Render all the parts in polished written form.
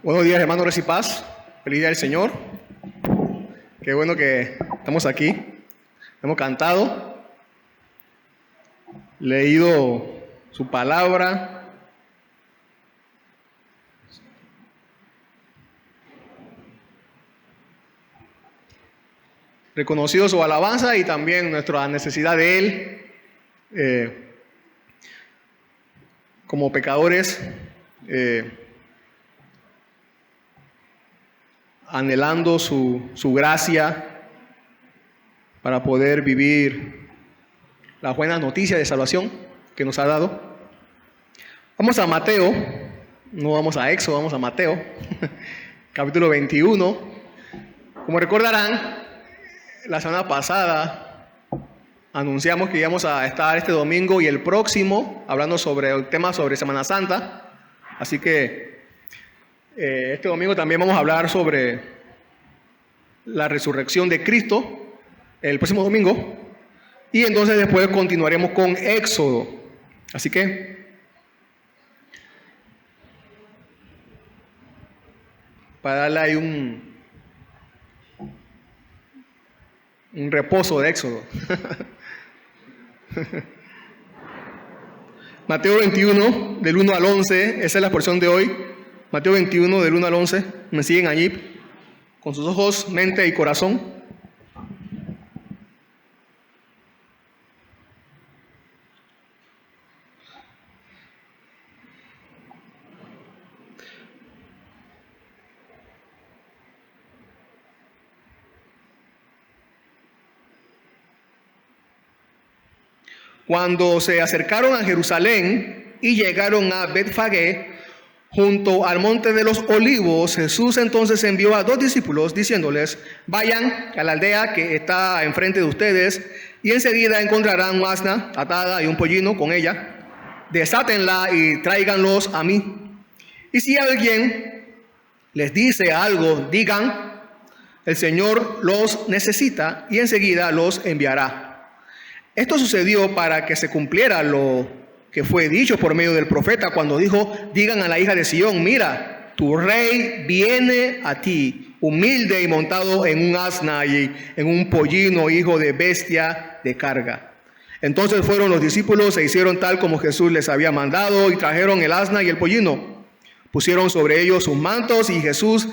Buenos días, hermanos, gracia y paz. Feliz día del Señor. Qué bueno que estamos aquí. Hemos cantado, leído su palabra, reconocido su alabanza y también nuestra necesidad de Él como pecadores, anhelando su gracia para poder vivir la buena noticia de salvación que nos ha dado. Vamos a Mateo, no vamos a Éxodo, vamos a Mateo, capítulo 21. Como recordarán, la semana pasada anunciamos que íbamos a estar este domingo y el próximo hablando sobre el tema sobre Semana Santa. Así que este domingo también vamos a hablar sobre la resurrección de Cristo el próximo domingo. Y entonces después continuaremos con Éxodo. Así que para darle ahí un reposo de Éxodo. Mateo 21, del 1 al 11, esa es la porción de hoy. Mateo 21, del 1 al 11. Me siguen allí con sus ojos, mente y corazón. Cuando se acercaron a Jerusalén y llegaron a Betfagé, junto al monte de los olivos, Jesús entonces envió a 2 discípulos diciéndoles: vayan a la aldea que está enfrente de ustedes y enseguida encontrarán un asna atada y un pollino con ella. Desátenla y tráiganlos a mí. Y si alguien les dice algo, digan: el Señor los necesita y enseguida los enviará. Esto sucedió para que se cumpliera lo que fue dicho por medio del profeta cuando dijo: digan a la hija de Sión, mira, tu rey viene a ti, humilde y montado en un asna y en un pollino, hijo de bestia de carga. Entonces fueron los discípulos e hicieron tal como Jesús les había mandado y trajeron el asna y el pollino. Pusieron sobre ellos sus mantos y Jesús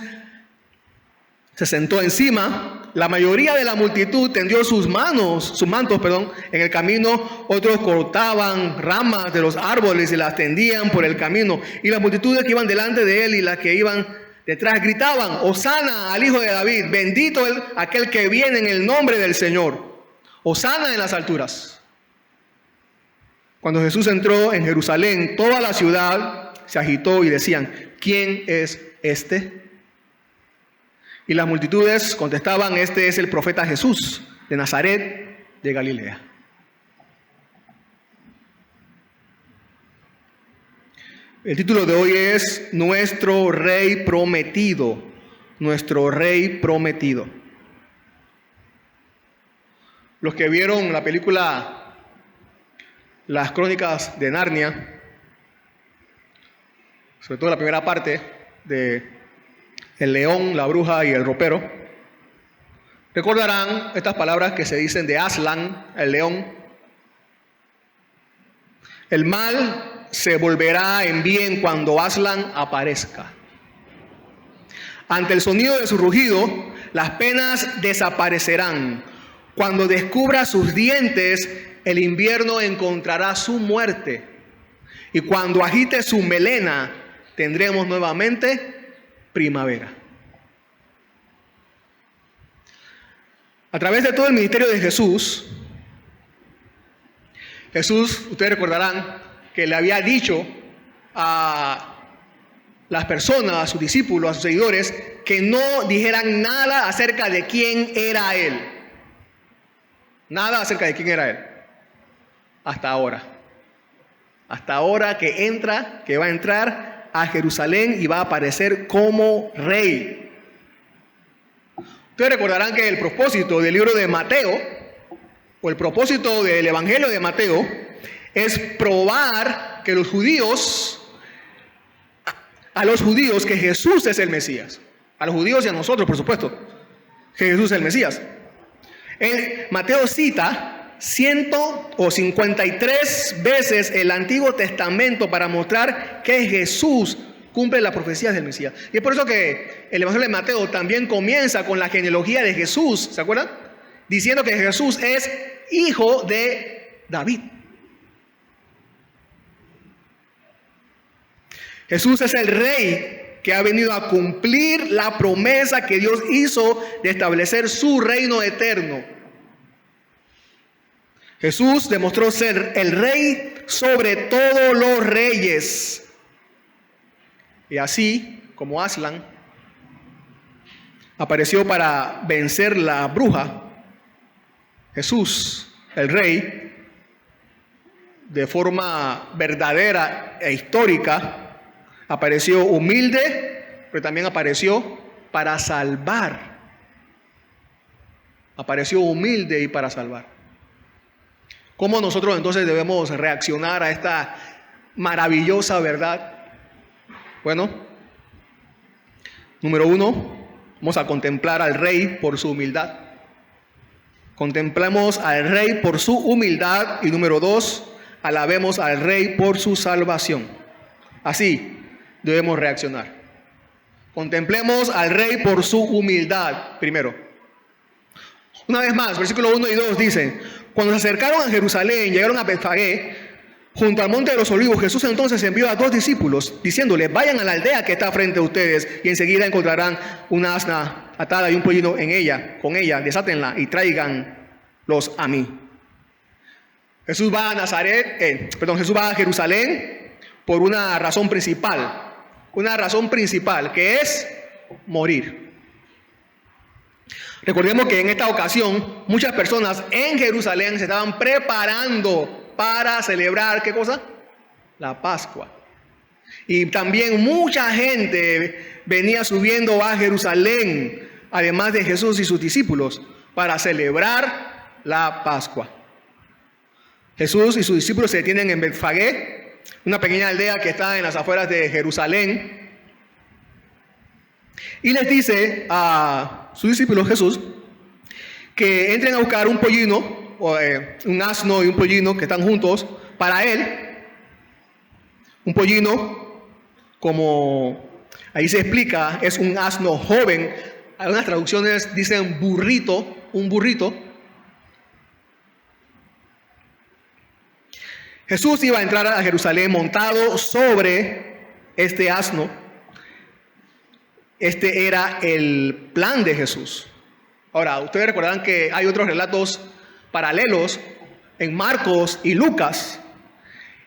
se sentó encima. La mayoría de la multitud tendió sus mantos, en el camino. Otros cortaban ramas de los árboles y las tendían por el camino. Y las multitudes que iban delante de él y las que iban detrás gritaban: Hosana al Hijo de David, bendito aquel que viene en el nombre del Señor. Hosana en las alturas. Cuando Jesús entró en Jerusalén, toda la ciudad se agitó y decían: ¿quién es este? Y las multitudes contestaban: este es el profeta Jesús de Nazaret de Galilea. El título de hoy es Nuestro Rey Prometido. Nuestro Rey Prometido. Los que vieron la película Las Crónicas de Narnia, sobre todo la primera parte de El león, la bruja y el ropero, recordarán estas palabras que se dicen de Aslan, el león: el mal se volverá en bien cuando Aslan aparezca. Ante el sonido de su rugido, las penas desaparecerán. Cuando descubra sus dientes, el invierno encontrará su muerte. Y cuando agite su melena, tendremos nuevamente primavera. A través de todo el ministerio de Jesús, ustedes recordarán que le había dicho a las personas, a sus discípulos, a sus seguidores, que no dijeran nada acerca de quién era Él. Nada acerca de quién era Él. Hasta ahora. Hasta ahora que va a entrar a Jerusalén y va a aparecer como rey. Ustedes recordarán que el propósito del libro de Mateo, o el propósito del Evangelio de Mateo, es probar que los judíos a los judíos que Jesús es el Mesías. A los judíos y a nosotros, por supuesto, que Jesús es el Mesías. Mateo cita 153 veces el Antiguo Testamento para mostrar que Jesús cumple las profecías del Mesías. Y es por eso que el Evangelio de Mateo también comienza con la genealogía de Jesús, ¿se acuerdan? Diciendo que Jesús es hijo de David. Jesús es el rey que ha venido a cumplir la promesa que Dios hizo de establecer su reino eterno. Jesús demostró ser el rey sobre todos los reyes. Y así como Aslan apareció para vencer la bruja, Jesús, el rey, de forma verdadera e histórica, apareció humilde, pero también apareció para salvar. Apareció humilde y para salvar. ¿Cómo nosotros entonces debemos reaccionar a esta maravillosa verdad? Bueno, número 1, vamos a contemplar al rey por su humildad. Contemplemos al rey por su humildad. Y número 2, alabemos al rey por su salvación. Así debemos reaccionar. Contemplemos al rey por su humildad primero. Una vez más, versículos 1 y 2 dicen: cuando se acercaron a Jerusalén, llegaron a Betfagé, junto al monte de los olivos. Jesús entonces envió a 2 discípulos, diciéndoles: vayan a la aldea que está frente a ustedes, y enseguida encontrarán una asna atada y un pollino con ella, desátenla y tráiganlos a mí. Jesús va a Jerusalén por una razón principal que es morir. Recordemos que en esta ocasión muchas personas en Jerusalén se estaban preparando para celebrar, ¿qué cosa? La Pascua. Y también mucha gente venía subiendo a Jerusalén, además de Jesús y sus discípulos, para celebrar la Pascua. Jesús y sus discípulos se detienen en Betfagé, una pequeña aldea que está en las afueras de Jerusalén. Y les dice a sus discípulos Jesús que entren a buscar un pollino, un asno y un pollino que están juntos para él. Un pollino, como ahí se explica, es un asno joven. Algunas traducciones dicen burrito, un burrito. Jesús iba a entrar a Jerusalén montado sobre este asno. Este era el plan de Jesús. Ahora, ustedes recordarán que hay otros relatos paralelos en Marcos y Lucas.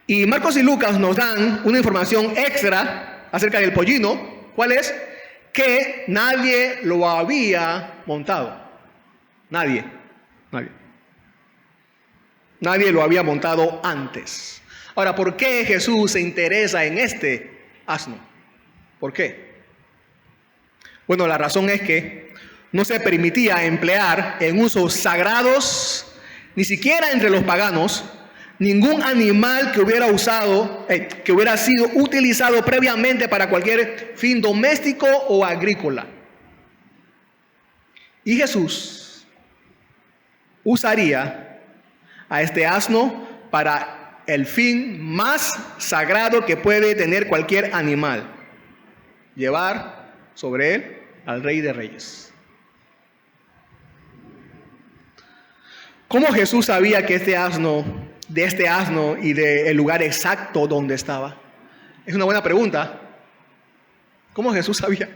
Y Marcos y Lucas nos dan una información extra acerca del pollino. ¿Cuál es? Que nadie lo había montado. Nadie lo había montado antes. Ahora, ¿por qué Jesús se interesa en este asno? ¿Por qué? Bueno, la razón es que no se permitía emplear en usos sagrados, ni siquiera entre los paganos, ningún animal que hubiera sido utilizado previamente para cualquier fin doméstico o agrícola. Y Jesús usaría a este asno para el fin más sagrado que puede tener cualquier animal: llevar sobre él al Rey de Reyes. ¿Cómo Jesús sabía que de este asno y del lugar exacto donde estaba? Es una buena pregunta. ¿Cómo Jesús sabía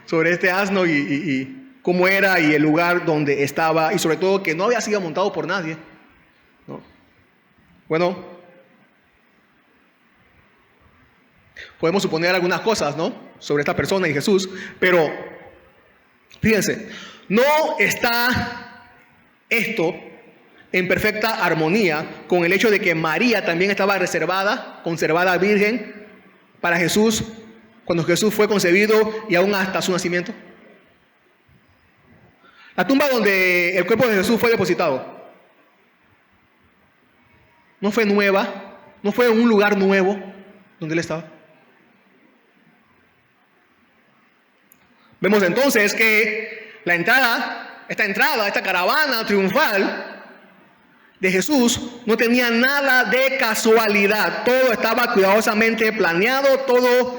sobre este asno y cómo era y el lugar donde estaba? Y sobre todo que no había sido montado por nadie, ¿no? Bueno, podemos suponer algunas cosas, ¿no?, sobre esta persona y Jesús, pero fíjense, no está esto en perfecta armonía con el hecho de que María también estaba conservada virgen para Jesús cuando Jesús fue concebido y aún hasta su nacimiento. La tumba donde el cuerpo de Jesús fue depositado no fue nueva, no fue en un lugar nuevo donde él estaba. Vemos entonces que esta caravana triunfal de Jesús no tenía nada de casualidad. Todo estaba cuidadosamente planeado, todo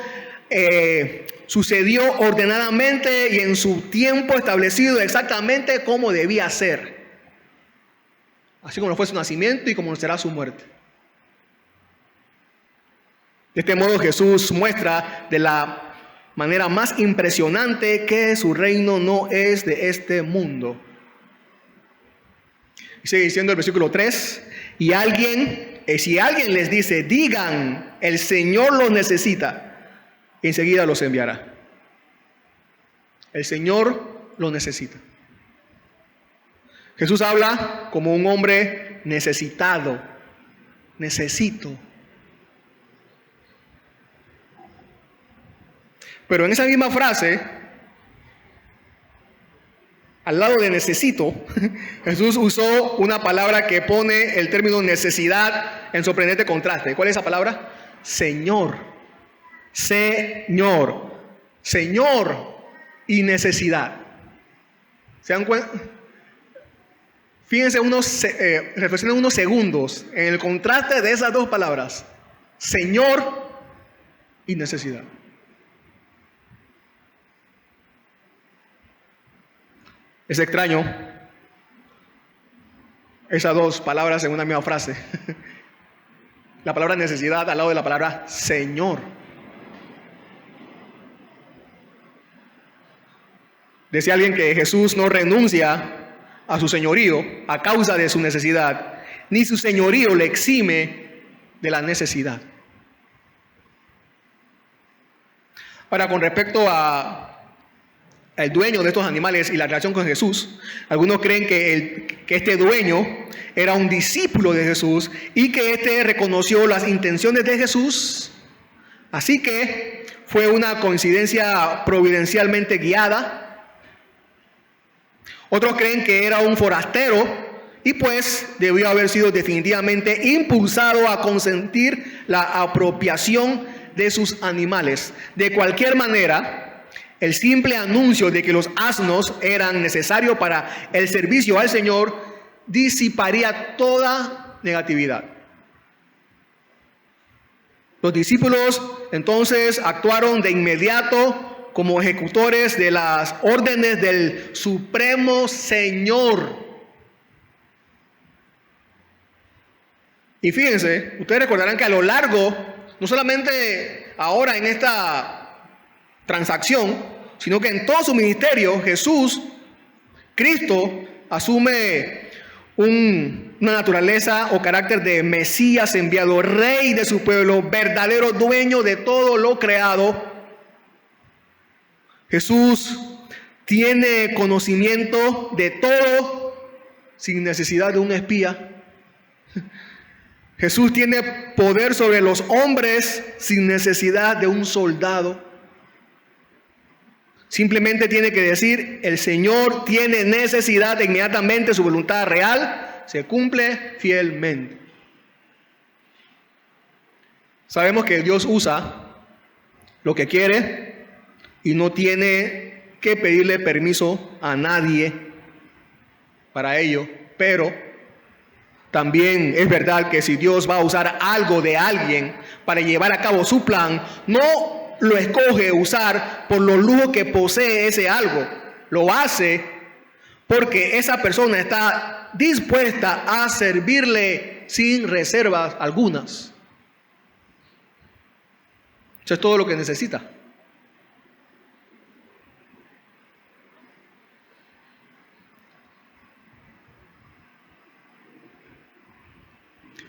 sucedió ordenadamente y en su tiempo establecido exactamente como debía ser. Así como fue su nacimiento y como será su muerte. De este modo Jesús muestra de la manera más impresionante que su reino no es de este mundo. Y sigue diciendo el versículo 3, si alguien les dice, digan, el Señor los necesita, enseguida los enviará. El Señor los necesita. Jesús habla como un hombre necesitado. Necesito. Pero en esa misma frase, al lado de necesito, Jesús usó una palabra que pone el término necesidad en sorprendente contraste. ¿Cuál es esa palabra? Señor. Señor. Señor y necesidad. ¿Se dan cuenta? Fíjense reflexionen unos segundos en el contraste de esas dos palabras. Señor y necesidad. Es extraño esas dos palabras en una misma frase. La palabra necesidad al lado de la palabra Señor. Decía alguien que Jesús no renuncia a su señorío a causa de su necesidad, ni su señorío le exime de la necesidad. Ahora, con respecto al dueño de estos animales y la relación con Jesús, algunos creen que este dueño era un discípulo de Jesús y que éste reconoció las intenciones de Jesús, así que fue una coincidencia providencialmente guiada. Otros creen que era un forastero y pues debió haber sido definitivamente impulsado a consentir la apropiación de sus animales. De cualquier manera, el simple anuncio de que los asnos eran necesarios para el servicio al Señor disiparía toda negatividad. Los discípulos entonces actuaron de inmediato como ejecutores de las órdenes del Supremo Señor. Y fíjense, ustedes recordarán que a lo largo, no solamente ahora en esta transacción, sino que en todo su ministerio, Cristo, asume una naturaleza o carácter de Mesías enviado, rey de su pueblo, verdadero dueño de todo lo creado. Jesús tiene conocimiento de todo sin necesidad de un espía. Jesús tiene poder sobre los hombres sin necesidad de un soldado. Simplemente tiene que decir, el Señor tiene necesidad, e inmediatamente su voluntad real se cumple fielmente. Sabemos que Dios usa lo que quiere y no tiene que pedirle permiso a nadie para ello, pero también es verdad que si Dios va a usar algo de alguien para llevar a cabo su plan, no lo escoge usar por los lujos que posee ese algo. Lo hace porque esa persona está dispuesta a servirle sin reservas algunas. Eso es todo lo que necesita.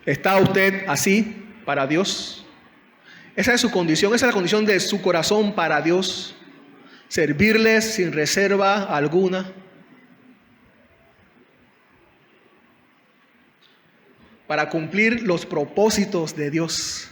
¿Está usted así para Dios? Esa es su condición, esa es la condición de su corazón para Dios. Servirles sin reserva alguna. Para cumplir los propósitos de Dios.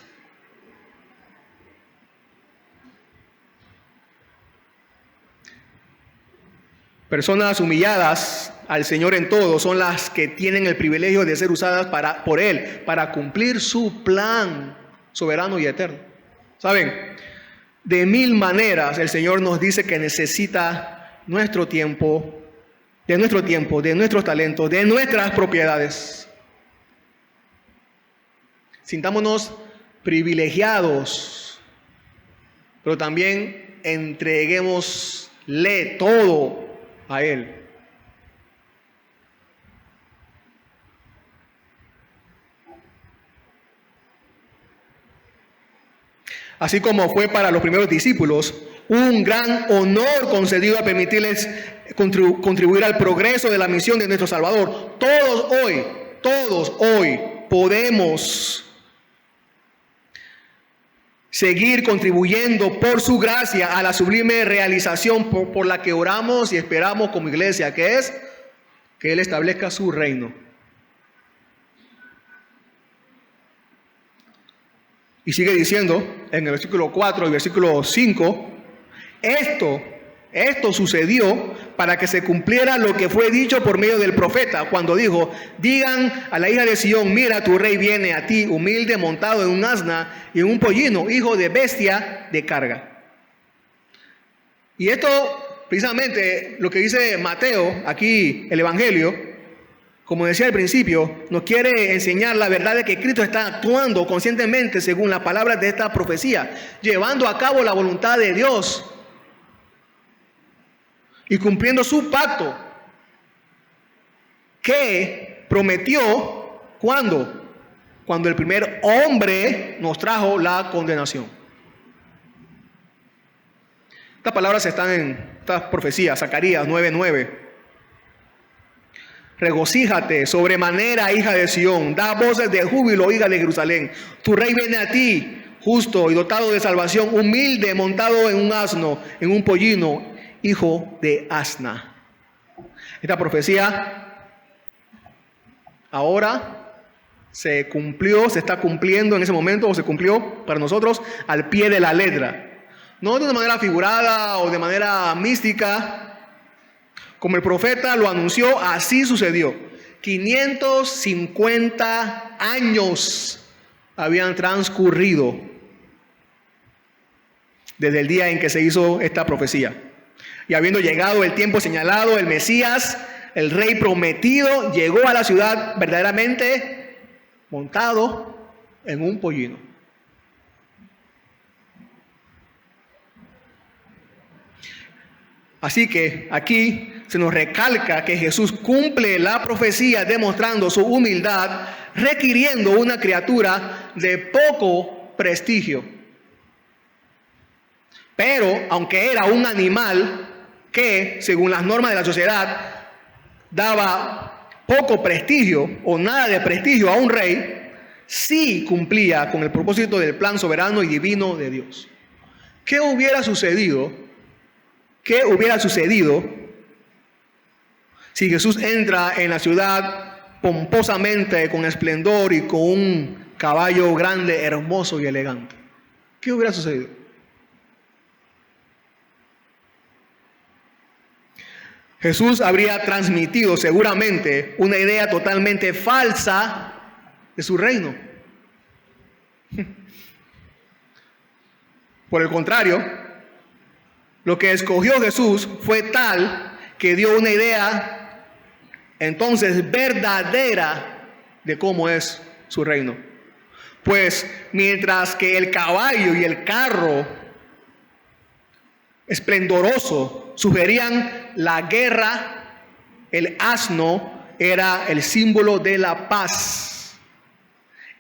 Personas humilladas al Señor en todo son las que tienen el privilegio de ser usadas por Él para cumplir su plan soberano y eterno. ¿Saben? De mil maneras el Señor nos dice que necesita nuestro tiempo, de nuestros talentos, de nuestras propiedades. Sintámonos privilegiados, pero también entreguémosle todo a Él. Así como fue para los primeros discípulos un gran honor concedido a permitirles contribuir al progreso de la misión de nuestro Salvador. Todos hoy podemos seguir contribuyendo por su gracia a la sublime realización por la que oramos y esperamos como iglesia, que es que Él establezca su reino. Y sigue diciendo en el versículo 4 y versículo 5, esto sucedió para que se cumpliera lo que fue dicho por medio del profeta, cuando dijo: digan a la hija de Sión, mira, tu rey viene a ti, humilde, montado en un asna y en un pollino, hijo de bestia de carga. Y esto, precisamente, lo que dice Mateo, aquí el Evangelio, como decía al principio, nos quiere enseñar la verdad de que Cristo está actuando conscientemente según las palabras de esta profecía, llevando a cabo la voluntad de Dios y cumpliendo su pacto que prometió. ¿Cuándo? Cuando el primer hombre nos trajo la condenación. Estas palabras están en estas profecías, Zacarías 9:9. Regocíjate sobremanera, hija de Sión, da voces de júbilo, hija de Jerusalén. Tu rey viene a ti, justo y dotado de salvación, humilde, montado en un asno, en un pollino, hijo de asna. Esta profecía ahora se cumplió, se está cumpliendo en ese momento, o se cumplió para nosotros al pie de la letra. No de una manera figurada o de manera mística. Como el profeta lo anunció, así sucedió. 550 años habían transcurrido desde el día en que se hizo esta profecía. Y habiendo llegado el tiempo señalado, el Mesías, el rey prometido, llegó a la ciudad verdaderamente montado en un pollino. Así que aquí se nos recalca que Jesús cumple la profecía demostrando su humildad, requiriendo una criatura de poco prestigio. Pero aunque era un animal que, según las normas de la sociedad, daba poco prestigio o nada de prestigio a un rey, sí cumplía con el propósito del plan soberano y divino de Dios. ¿Qué hubiera sucedido si Jesús entra en la ciudad pomposamente, con esplendor y con un caballo grande, hermoso y elegante? ¿Qué hubiera sucedido? Jesús habría transmitido seguramente una idea totalmente falsa de su reino. Por el contrario, lo que escogió Jesús fue tal que dio una idea entonces verdadera de cómo es su reino. Pues mientras que el caballo y el carro esplendoroso sugerían la guerra, el asno era el símbolo de la paz.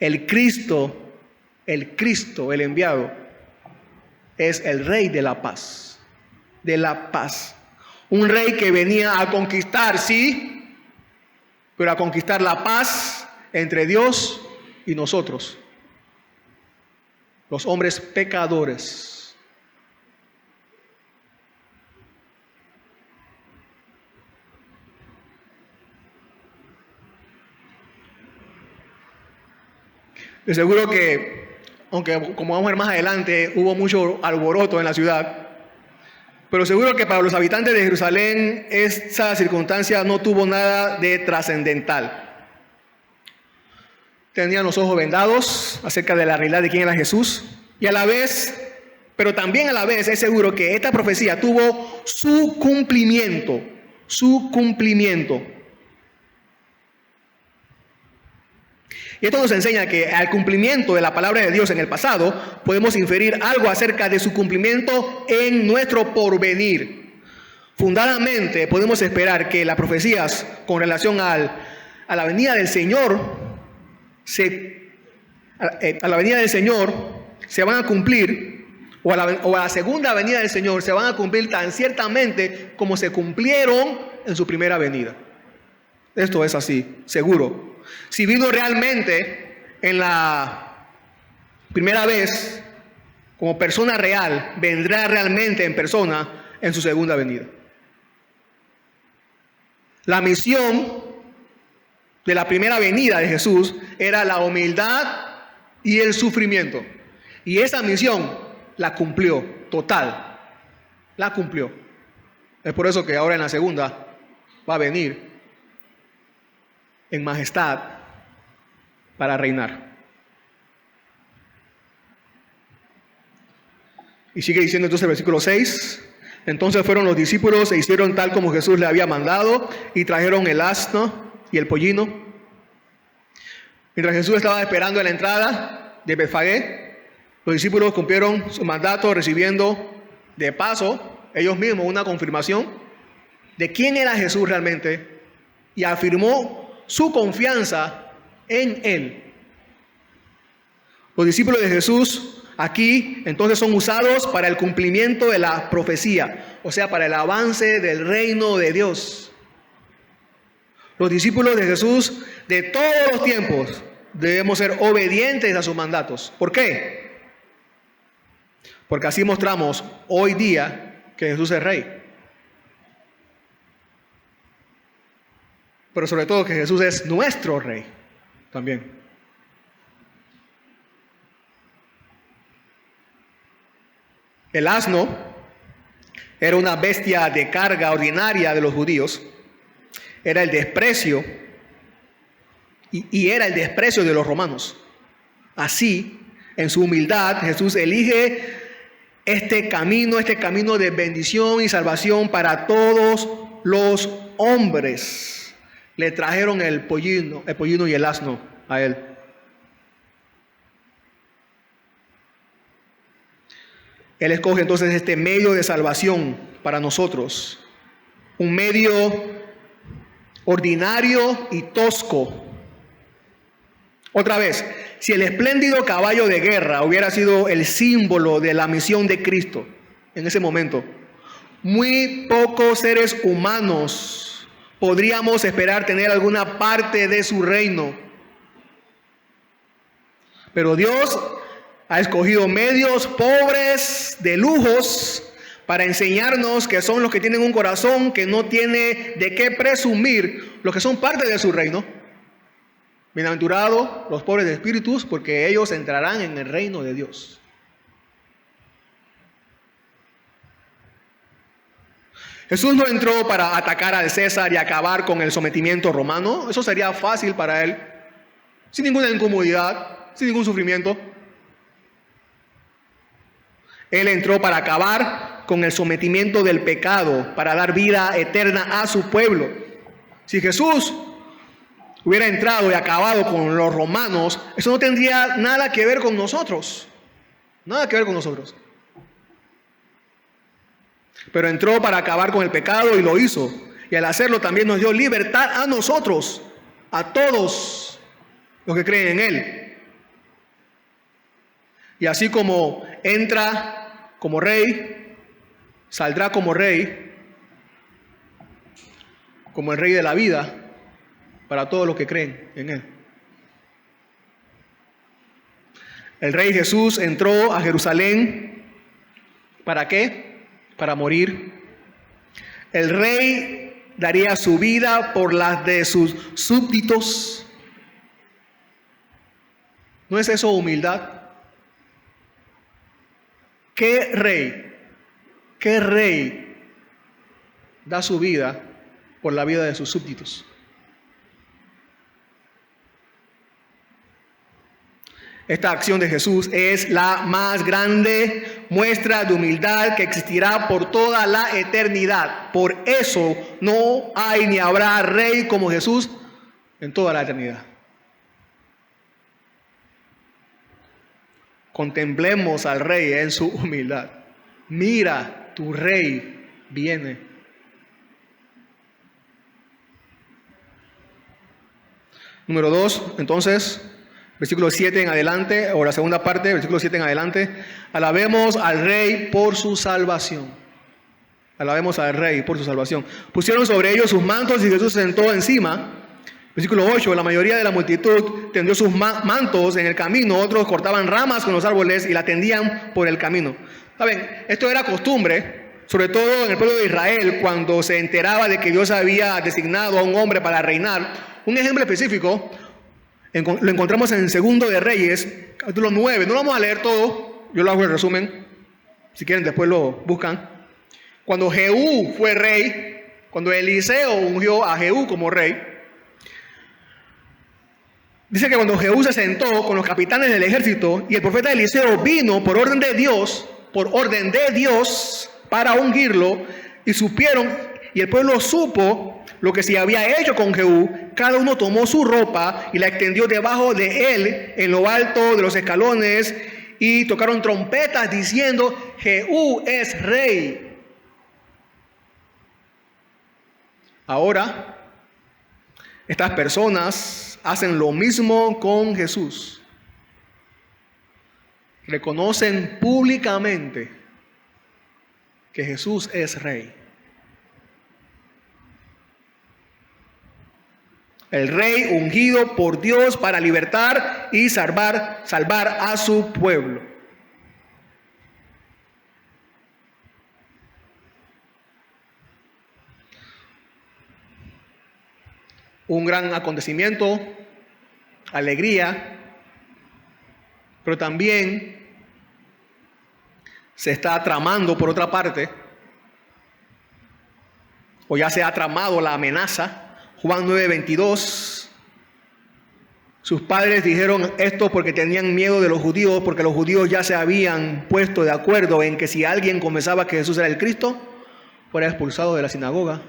El Cristo, el enviado, es el rey de la paz. De la paz. Un rey que venía a conquistar, sí, pero a conquistar la paz entre Dios y nosotros, los hombres pecadores. De seguro que, aunque como vamos a ver más adelante, hubo mucho alboroto en la ciudad, pero seguro que para los habitantes de Jerusalén esa circunstancia no tuvo nada de trascendental. Tenían los ojos vendados acerca de la realidad de quién era Jesús, y a la vez Pero también a la vez es seguro que esta profecía tuvo su cumplimiento. Su cumplimiento. Y esto nos enseña que al cumplimiento de la palabra de Dios en el pasado, podemos inferir algo acerca de su cumplimiento en nuestro porvenir. Fundadamente podemos esperar que las profecías con relación a la venida del Señor se van a cumplir, o a la segunda venida del Señor se van a cumplir tan ciertamente como se cumplieron en su primera venida. Esto es así, seguro. Si vino realmente en la primera vez como persona real, vendrá realmente en persona en su segunda venida. La misión de la primera venida de Jesús era la humildad y el sufrimiento. Y esa misión la cumplió, total. La cumplió. Es por eso que ahora en la segunda va a venir en majestad para reinar. Y sigue diciendo entonces el versículo 6. Entonces fueron los discípulos e hicieron tal como Jesús le había mandado y trajeron el asno y el pollino. Mientras Jesús estaba esperando en la entrada de Betfagé, los discípulos cumplieron su mandato recibiendo de paso ellos mismos una confirmación de quién era Jesús realmente y afirmó su confianza en Él. Los discípulos de Jesús aquí entonces son usados para el cumplimiento de la profecía, o sea, para el avance del reino de Dios. Los discípulos de Jesús de todos los tiempos debemos ser obedientes a sus mandatos. ¿Por qué? Porque así mostramos hoy día que Jesús es Rey. Pero sobre todo que Jesús es nuestro Rey también. El asno era una bestia de carga ordinaria de los judíos. Era el desprecio y era el desprecio de los romanos. Así, en su humildad, Jesús elige este camino de bendición y salvación para todos los hombres. Le trajeron el pollino y el asno a Él. Él escoge entonces este medio de salvación para nosotros. Un medio ordinario y tosco. Otra vez, si el espléndido caballo de guerra hubiera sido el símbolo de la misión de Cristo en ese momento, muy pocos seres humanos podríamos esperar tener alguna parte de su reino. Pero Dios ha escogido medios pobres de lujos para enseñarnos que son los que tienen un corazón que no tiene de qué presumir, los que son parte de su reino. Bienaventurados los pobres de espíritus, porque ellos entrarán en el reino de Dios. Jesús no entró para atacar al César y acabar con el sometimiento romano. Eso sería fácil para Él, sin ninguna incomodidad, sin ningún sufrimiento. Él entró para acabar con el sometimiento del pecado, para dar vida eterna a su pueblo. Si Jesús hubiera entrado y acabado con los romanos, eso no tendría nada que ver con nosotros. Nada que ver con nosotros. Pero entró para acabar con el pecado y lo hizo. Y al hacerlo también nos dio libertad a nosotros, a todos los que creen en Él. Y así como entra como rey, saldrá como rey, como el rey de la vida, para todos los que creen en Él. El Rey Jesús entró a Jerusalén, ¿para qué? Para morir. El Rey daría su vida por las de sus súbditos. ¿No es eso humildad? ¿Qué rey da su vida por la vida de sus súbditos? Esta acción de Jesús es la más grande muestra de humildad que existirá por toda la eternidad. Por eso no hay ni habrá rey como Jesús en toda la eternidad. Contemplemos al rey en su humildad. Mira, tu rey viene. Número 2, entonces, versículo 7 en adelante, o la segunda parte, versículo 7 en adelante. Alabemos al rey por su salvación. Alabemos al rey por su salvación. Pusieron sobre ellos sus mantos y Jesús se sentó encima. Versículo 8, la mayoría de la multitud tendió sus mantos en el camino, otros cortaban ramas con los árboles y la tendían por el camino. ¿Saben? Esto era costumbre, sobre todo en el pueblo de Israel, cuando se enteraba de que Dios había designado a un hombre para reinar. Un ejemplo específico lo encontramos en 2 de Reyes, capítulo 9. No lo vamos a leer todo, yo lo hago el resumen. Si quieren, después lo buscan. Cuando Jehú fue rey, cuando Eliseo ungió a Jehú como rey, dice que cuando Jehú se sentó con los capitanes del ejército y el profeta Eliseo vino por orden de Dios, para ungirlo, y supieron, y el pueblo supo lo que se había hecho con Jehú, cada uno tomó su ropa y la extendió debajo de él en lo alto de los escalones y tocaron trompetas diciendo: Jehú es rey. Ahora, estas personas hacen lo mismo con Jesús. Reconocen públicamente que Jesús es rey. El rey ungido por Dios para libertar y salvar a su pueblo. Un gran acontecimiento, alegría, pero también se está tramando por otra parte, o ya se ha tramado la amenaza. Juan 9:22, sus padres dijeron esto porque tenían miedo de los judíos, porque los judíos ya se habían puesto de acuerdo en que si alguien confesaba que Jesús era el Cristo, fuera expulsado de la sinagoga.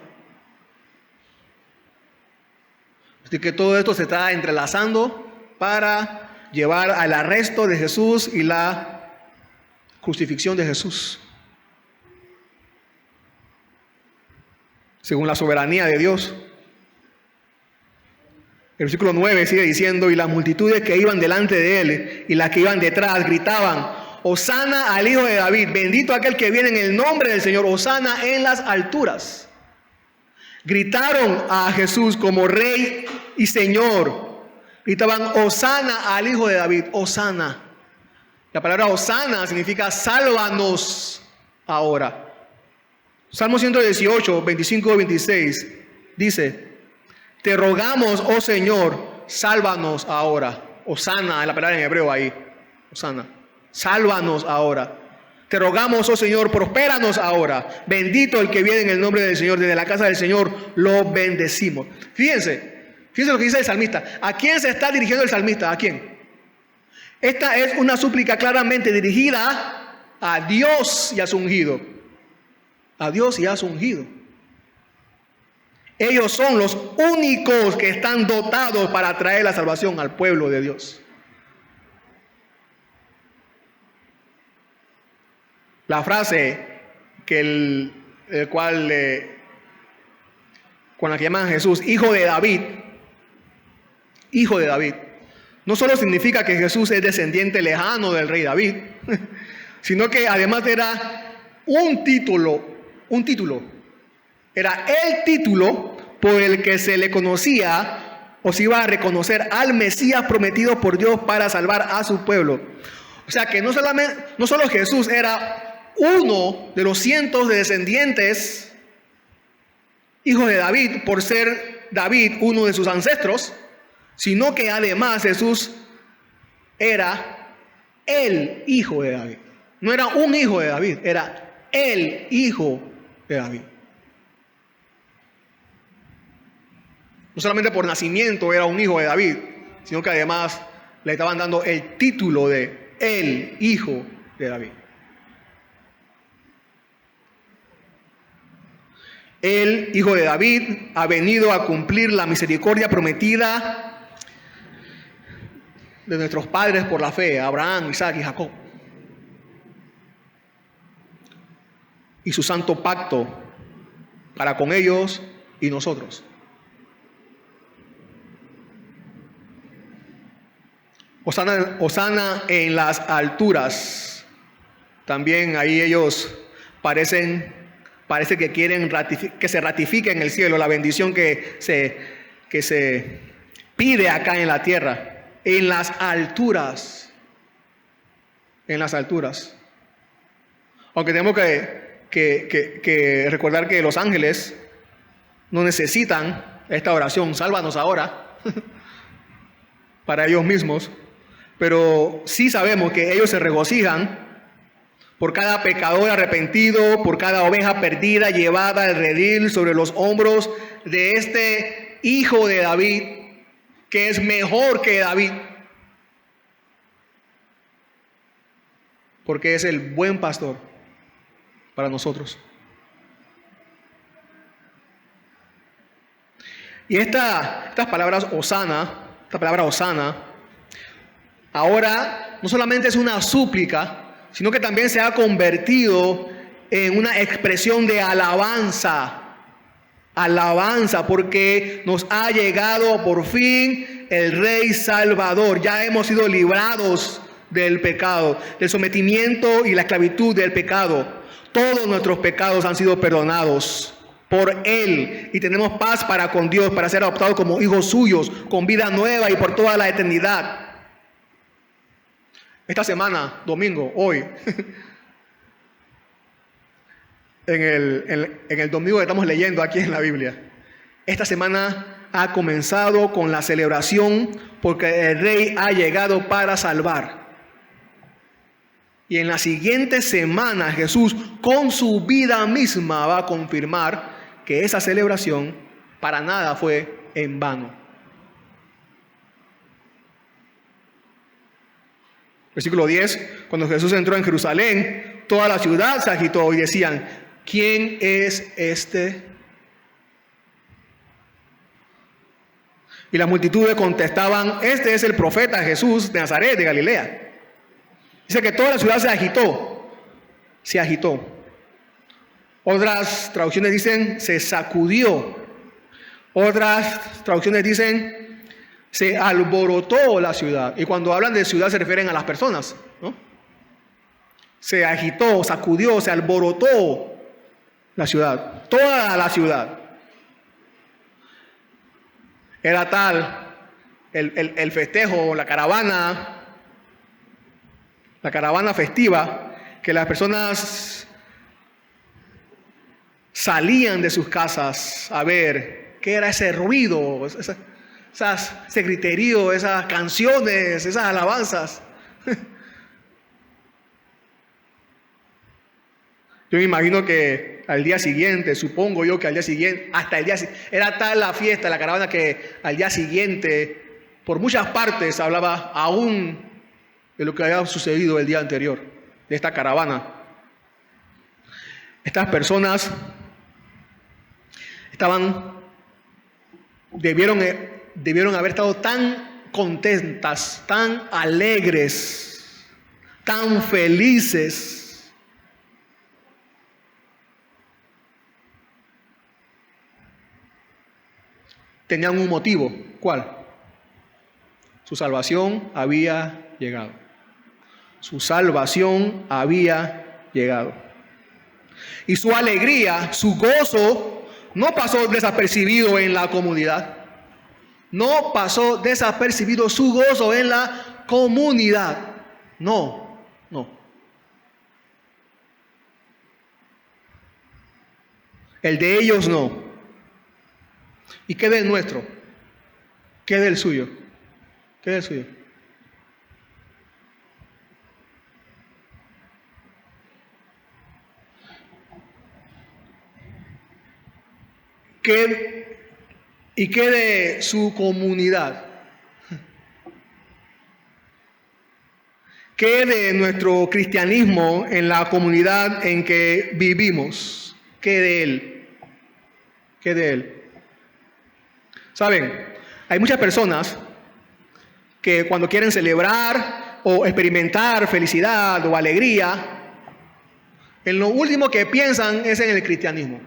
Así que todo esto se está entrelazando para llevar al arresto de Jesús y la crucifixión de Jesús, según la soberanía de Dios. El versículo 9 sigue diciendo: y las multitudes que iban delante de él y las que iban detrás gritaban: Hosana al Hijo de David, bendito aquel que viene en el nombre del Señor, Hosana en las alturas. Gritaron a Jesús como Rey y Señor. Gritaban: Hosana al Hijo de David, Hosana. La palabra Hosana significa sálvanos ahora. Salmo 118, 25-26 dice: te rogamos, oh Señor, sálvanos ahora. Hosana es la palabra en hebreo ahí. Hosana. Sálvanos ahora. Te rogamos, oh Señor, prospéranos ahora. Bendito el que viene en el nombre del Señor. Desde la casa del Señor lo bendecimos. Fíjense lo que dice el salmista. ¿A quién se está dirigiendo el salmista? ¿A quién? Esta es una súplica claramente dirigida a Dios y a su ungido. A Dios y a su ungido. Ellos son los únicos que están dotados para traer la salvación al pueblo de Dios. La frase con la que llaman a Jesús Hijo de David, no solo significa que Jesús es descendiente lejano del rey David, sino que además era un título. Era el título por el que se le conocía o se iba a reconocer al Mesías prometido por Dios para salvar a su pueblo. O sea que no solo Jesús era uno de los cientos de descendientes, hijos de David, por ser David uno de sus ancestros, sino que además Jesús era el hijo de David. No era un hijo de David, era el hijo de David. No solamente por nacimiento era un hijo de David, sino que además le estaban dando el título de el hijo de David. Él, hijo de David, ha venido a cumplir la misericordia prometida de nuestros padres por la fe, Abraham, Isaac y Jacob. Y su santo pacto para con ellos y nosotros. Hosana en las alturas. También ahí ellos parece que quieren que se ratifique en el cielo la bendición que se pide acá en la tierra. En las alturas. En las alturas. Aunque tenemos que recordar que los ángeles no necesitan esta oración, sálvanos ahora, para ellos mismos, pero sí sabemos que ellos se regocijan por cada pecador arrepentido, por cada oveja perdida llevada al redil sobre los hombros de este hijo de David, que es mejor que David, porque es el buen pastor para nosotros. Y estas palabras Hosana, esta palabra Hosana, ahora no solamente es una súplica, sino que también se ha convertido en una expresión de alabanza. Alabanza, porque nos ha llegado por fin el Rey Salvador. Ya hemos sido librados del pecado, del sometimiento y la esclavitud del pecado. Todos nuestros pecados han sido perdonados por Él y tenemos paz para con Dios, para ser adoptados como hijos suyos, con vida nueva y por toda la eternidad. Esta semana, domingo, hoy, en el domingo que estamos leyendo aquí en la Biblia, esta semana ha comenzado con la celebración porque el Rey ha llegado para salvar. Y en la siguiente semana Jesús con su vida misma va a confirmar que esa celebración para nada fue en vano. Versículo 10, cuando Jesús entró en Jerusalén, toda la ciudad se agitó y decían, ¿quién es este? Y las multitudes contestaban, este es el profeta Jesús de Nazaret, de Galilea. Dice que toda la ciudad se agitó. Otras traducciones dicen, se sacudió. Otras traducciones dicen, se alborotó la ciudad. Y cuando hablan de ciudad se refieren a las personas, ¿no? Se agitó, sacudió, se alborotó la ciudad. Toda la ciudad. Era tal el festejo, la caravana festiva, que las personas salían de sus casas a ver qué era ese ruido, ese griterío, esas canciones, esas alabanzas. Yo me imagino que al día siguiente, supongo yo que al día siguiente, hasta el día siguiente, era tal la fiesta, la caravana, que al día siguiente, por muchas partes, hablaba aún de lo que había sucedido el día anterior, de esta caravana. Estas personas debieron haber estado tan contentas, tan alegres, tan felices. Tenían un motivo. ¿Cuál? Su salvación había llegado. Su salvación había llegado. Y su alegría, su gozo, no pasó desapercibido en la comunidad. No pasó desapercibido su gozo en la comunidad. No. El de ellos no. ¿Y qué del nuestro? ¿Qué del suyo? ¿Qué del suyo? ¿Y qué de su comunidad? ¿Qué de nuestro cristianismo en la comunidad en que vivimos? ¿Qué de él? que de Él. Saben, hay muchas personas que cuando quieren celebrar o experimentar felicidad o alegría, en lo último que piensan es en el cristianismo.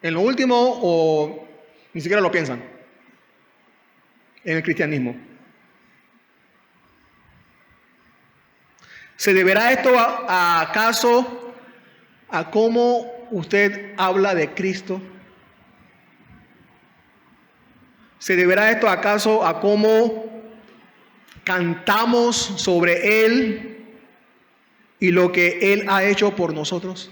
En lo último, o ni siquiera lo piensan, en el cristianismo. ¿Se deberá esto acaso a cómo usted habla de Cristo? ¿Se deberá esto acaso a cómo cantamos sobre Él y lo que Él ha hecho por nosotros?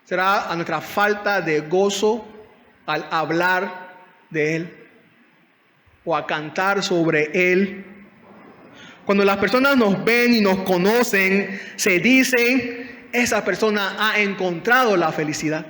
¿Será a nuestra falta de gozo al hablar de Él o a cantar sobre Él? Cuando las personas nos ven y nos conocen, se dicen, esa persona ha encontrado la felicidad.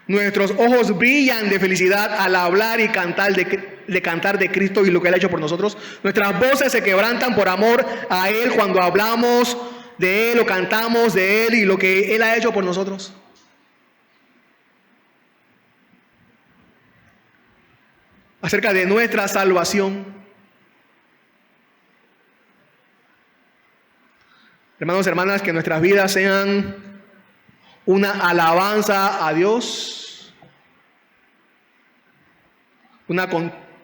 Nuestros ojos brillan de felicidad al hablar y cantar de Cristo y lo que Él ha hecho por nosotros. Nuestras voces se quebrantan por amor a Él cuando hablamos de Él o cantamos de Él y lo que Él ha hecho por nosotros. Acerca de nuestra salvación. Hermanos y hermanas, que nuestras vidas sean una alabanza a Dios, una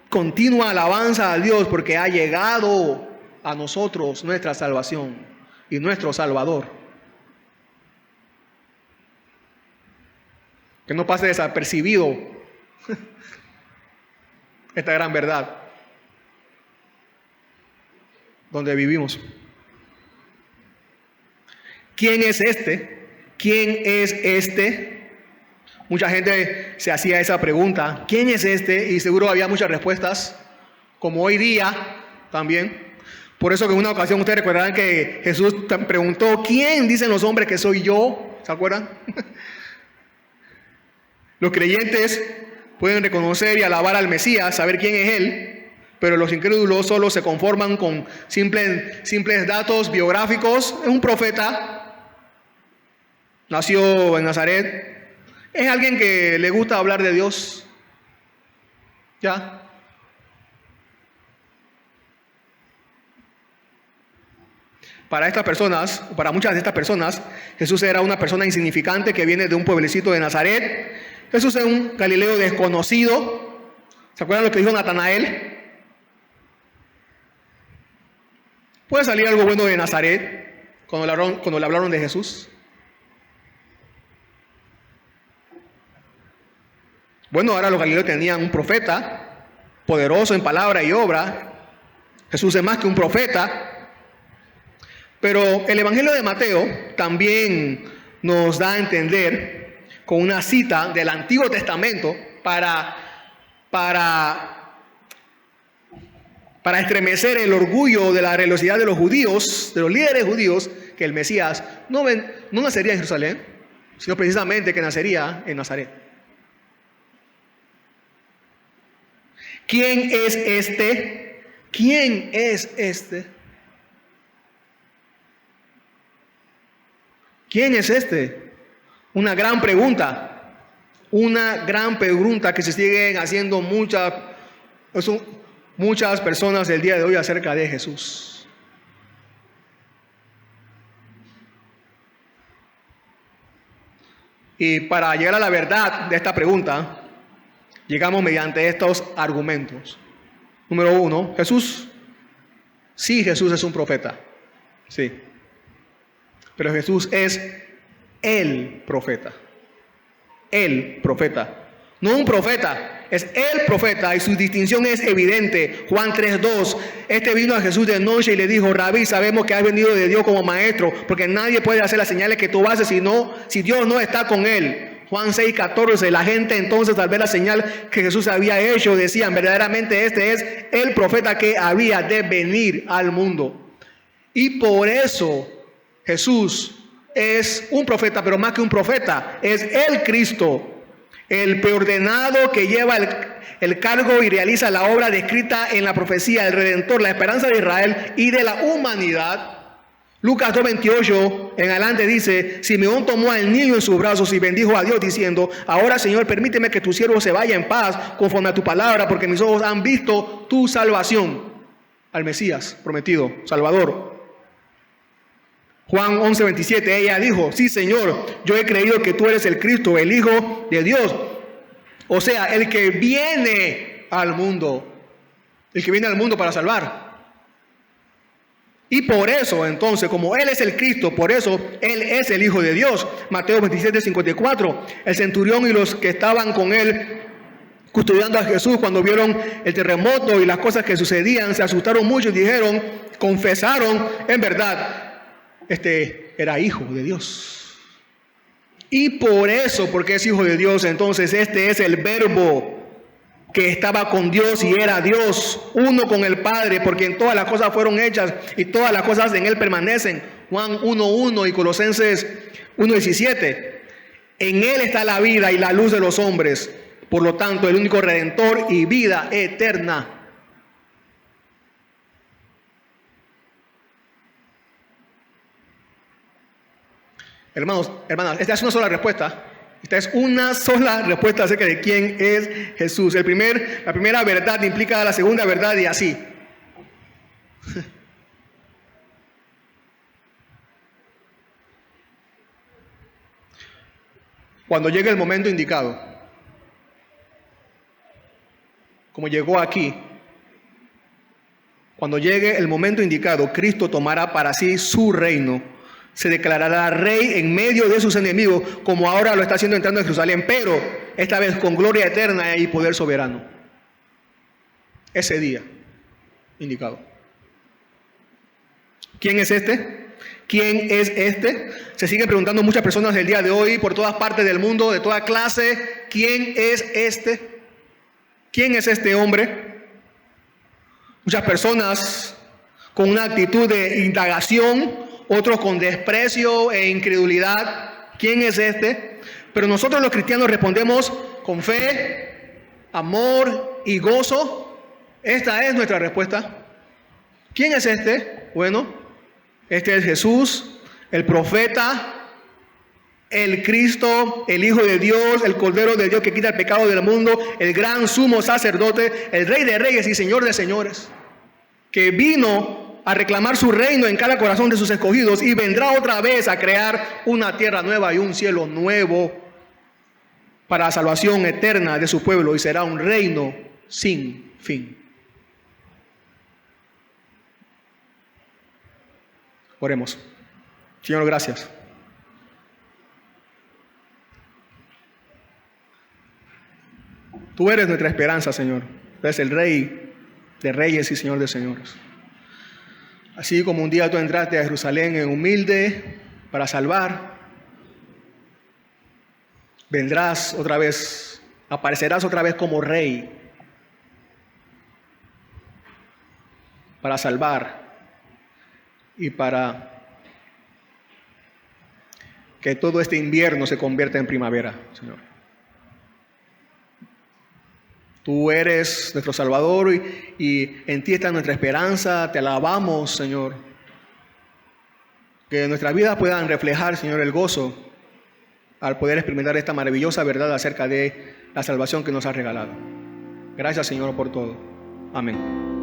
continua alabanza a Dios, porque ha llegado a nosotros nuestra salvación y nuestro Salvador. Que no pase desapercibido esta gran verdad donde vivimos. ¿Quién es este? ¿Quién es este? Mucha gente se hacía esa pregunta. ¿Quién es este? Y seguro había muchas respuestas, como hoy día también. Por eso que en una ocasión ustedes recordarán que Jesús preguntó, ¿quién dicen los hombres que soy yo? ¿Se acuerdan? Los creyentes pueden reconocer y alabar al Mesías, saber quién es Él, pero los incrédulos solo se conforman con simples datos biográficos. Es un profeta. Nació en Nazaret. Es alguien que le gusta hablar de Dios. ¿Ya? Para estas personas, para muchas de estas personas, Jesús era una persona insignificante que viene de un pueblecito de Nazaret. Jesús es un Galileo desconocido. ¿Se acuerdan lo que dijo Natanael? ¿Puede salir algo bueno de Nazaret cuando le hablaron de Jesús? Bueno, ahora los galileos tenían un profeta poderoso en palabra y obra. Jesús es más que un profeta. Pero el Evangelio de Mateo también nos da a entender con una cita del Antiguo Testamento para estremecer el orgullo de la religiosidad de los judíos, de los líderes judíos, que el Mesías no nacería en Jerusalén, sino precisamente que nacería en Nazaret. ¿Quién es este? ¿Quién es este? ¿Quién es este? Una gran pregunta. Una gran pregunta que se siguen haciendo muchas personas el día de hoy acerca de Jesús. Y para llegar a la verdad de esta pregunta, llegamos mediante estos argumentos. Número 1, Jesús. Sí, Jesús es un profeta. Sí. Pero Jesús es el profeta. El profeta. No un profeta, es el profeta y su distinción es evidente. Juan 3:2. Este vino a Jesús de noche y le dijo: Rabí, sabemos que has venido de Dios como maestro, porque nadie puede hacer las señales que tú haces si Dios no está con él. Juan 6:14. La gente entonces, al ver la señal que Jesús había hecho, decían: verdaderamente este es el profeta que había de venir al mundo. Y por eso Jesús es un profeta, pero más que un profeta, es el Cristo, el preordenado que lleva el cargo y realiza la obra descrita en la profecía, el Redentor, la esperanza de Israel y de la humanidad. Lucas 2:28 en adelante dice: Simeón tomó al niño en sus brazos y bendijo a Dios diciendo: ahora, Señor, permíteme que tu siervo se vaya en paz conforme a tu palabra, porque mis ojos han visto tu salvación. Al Mesías prometido, Salvador. Juan 11:27, ella dijo: sí, Señor, yo he creído que tú eres el Cristo, el Hijo de Dios. O sea, el que viene al mundo. El que viene al mundo para salvar. Y por eso, entonces, como Él es el Cristo, por eso Él es el Hijo de Dios. Mateo 27:54. El centurión y los que estaban con Él custodiando a Jesús, cuando vieron el terremoto y las cosas que sucedían, se asustaron mucho y dijeron, confesaron, en verdad, este era Hijo de Dios. Y por eso, porque es Hijo de Dios, entonces este es el Verbo que estaba con Dios y era Dios, uno con el Padre, porque en todas las cosas fueron hechas y todas las cosas en Él permanecen. Juan 1:1 y Colosenses 1:17. En Él está la vida y la luz de los hombres, por lo tanto el único Redentor y vida eterna. Hermanos, hermanas, esta es una sola respuesta. Esta es una sola respuesta acerca de quién es Jesús. La primera verdad implica la segunda verdad y así. Cuando llegue el momento indicado, como llegó aquí, cuando llegue el momento indicado, Cristo tomará para sí su reino. Se declarará rey en medio de sus enemigos, como ahora lo está haciendo entrando en Jerusalén, pero esta vez con gloria eterna y poder soberano. Ese día indicado. ¿Quién es este? ¿Quién es este? Se siguen preguntando muchas personas el día de hoy, por todas partes del mundo, de toda clase. ¿Quién es este? ¿Quién es este hombre? Muchas personas con una actitud de indagación, otros con desprecio e incredulidad. ¿Quién es este? Pero nosotros los cristianos respondemos con fe, amor y gozo. Esta es nuestra respuesta. ¿Quién es este? Bueno, este es Jesús, el profeta, el Cristo, el Hijo de Dios, el Cordero de Dios que quita el pecado del mundo, el gran sumo sacerdote, el Rey de Reyes y Señor de Señores, que vino a reclamar su reino en cada corazón de sus escogidos y vendrá otra vez a crear una tierra nueva y un cielo nuevo para la salvación eterna de su pueblo, y será un reino sin fin. Oremos. Señor, gracias. Tú eres nuestra esperanza, Señor. Tú eres el Rey de Reyes y Señor de Señores. Así como un día tú entraste a Jerusalén en humilde para salvar, vendrás otra vez, aparecerás otra vez como Rey para salvar y para que todo este invierno se convierta en primavera, Señor. Tú eres nuestro Salvador y en ti está nuestra esperanza. Te alabamos, Señor. Que nuestras vidas puedan reflejar, Señor, el gozo al poder experimentar esta maravillosa verdad acerca de la salvación que nos has regalado. Gracias, Señor, por todo. Amén.